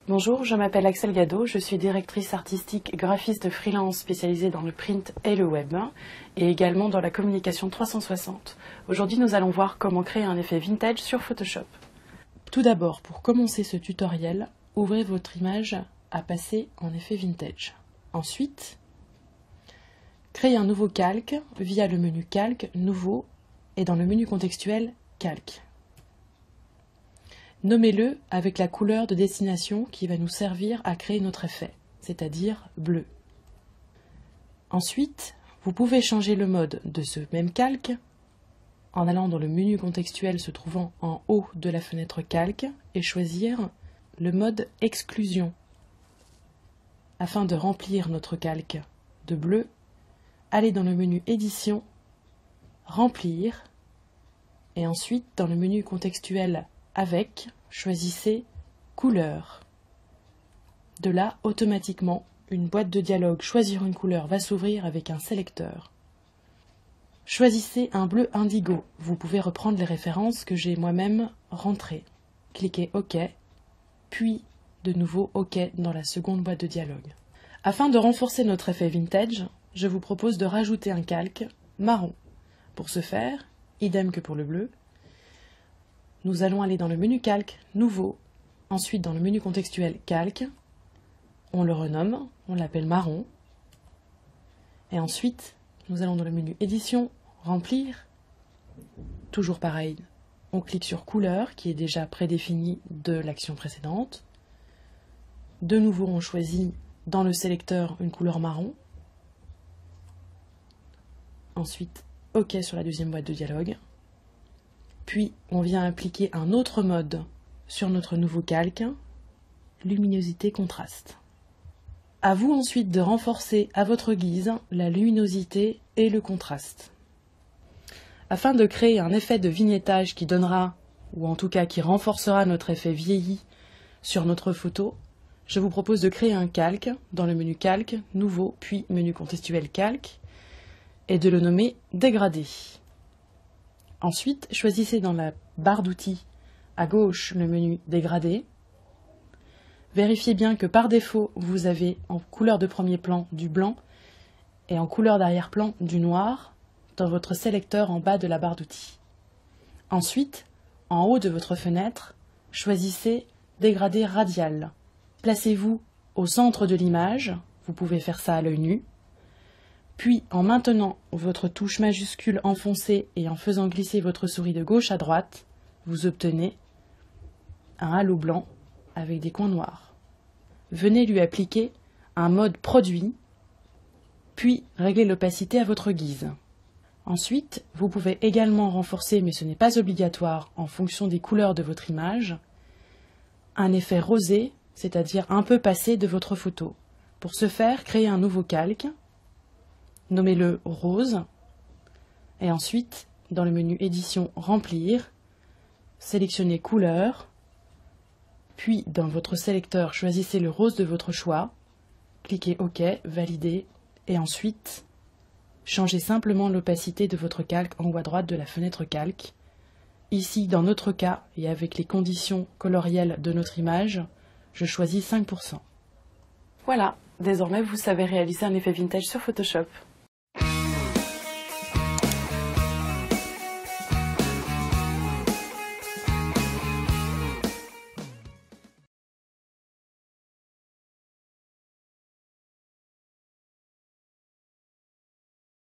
Bonjour, je m'appelle Axel Gado, je suis directrice artistique graphiste freelance spécialisée dans le print et le web, et également dans la communication 360. Aujourd'hui, nous allons voir comment créer un effet vintage sur Photoshop. Tout d'abord, pour commencer ce tutoriel, ouvrez votre image à passer en effet vintage. Ensuite, créez un nouveau calque via le menu Calque, Nouveau, et dans le menu contextuel Calque. Nommez-le avec la couleur de destination qui va nous servir à créer notre effet, c'est-à-dire bleu. Ensuite, vous pouvez changer le mode de ce même calque en allant dans le menu contextuel se trouvant en haut de la fenêtre calque et choisir le mode exclusion. Afin de remplir notre calque de bleu, allez dans le menu édition, remplir, et ensuite dans le menu contextuel avec, choisissez couleur. De là, automatiquement, une boîte de dialogue Choisir une couleur va s'ouvrir avec un sélecteur. Choisissez un bleu indigo. Vous pouvez reprendre les références que j'ai moi-même rentrées. Cliquez OK, puis de nouveau OK dans la seconde boîte de dialogue. Afin de renforcer notre effet vintage, je vous propose de rajouter un calque marron. Pour ce faire, idem que pour le bleu, nous allons aller dans le menu Calque, Nouveau, ensuite dans le menu contextuel Calque, on le renomme, on l'appelle marron, et ensuite nous allons dans le menu Édition, Remplir, toujours pareil, on clique sur Couleur qui est déjà prédéfinie de l'action précédente, de nouveau on choisit dans le sélecteur une couleur marron, ensuite OK sur la deuxième boîte de dialogue. Puis, on vient appliquer un autre mode sur notre nouveau calque, luminosité contraste. À vous ensuite de renforcer à votre guise la luminosité et le contraste. Afin de créer un effet de vignettage qui donnera, ou en tout cas qui renforcera notre effet vieilli sur notre photo, je vous propose de créer un calque dans le menu Calque, Nouveau, puis menu contextuel Calque, et de le nommer Dégradé. Ensuite, choisissez dans la barre d'outils à gauche le menu Dégradé. Vérifiez bien que par défaut, vous avez en couleur de premier plan du blanc et en couleur d'arrière-plan du noir dans votre sélecteur en bas de la barre d'outils. Ensuite, en haut de votre fenêtre, choisissez Dégradé radial. Placez-vous au centre de l'image, vous pouvez faire ça à l'œil nu. Puis, en maintenant votre touche majuscule enfoncée et en faisant glisser votre souris de gauche à droite, vous obtenez un halo blanc avec des coins noirs. Venez lui appliquer un mode produit, puis réglez l'opacité à votre guise. Ensuite, vous pouvez également renforcer, mais ce n'est pas obligatoire, en fonction des couleurs de votre image, un effet rosé, c'est-à-dire un peu passé de votre photo. Pour ce faire, créez un nouveau calque, nommez-le rose, et ensuite, dans le menu Édition, Remplir, sélectionnez Couleur, puis dans votre sélecteur, choisissez le rose de votre choix, cliquez OK, Valider, et ensuite, changez simplement l'opacité de votre calque en haut à droite de la fenêtre Calque. Ici, dans notre cas, et avec les conditions colorielles de notre image, je choisis 5%. Voilà, désormais vous savez réaliser un effet vintage sur Photoshop.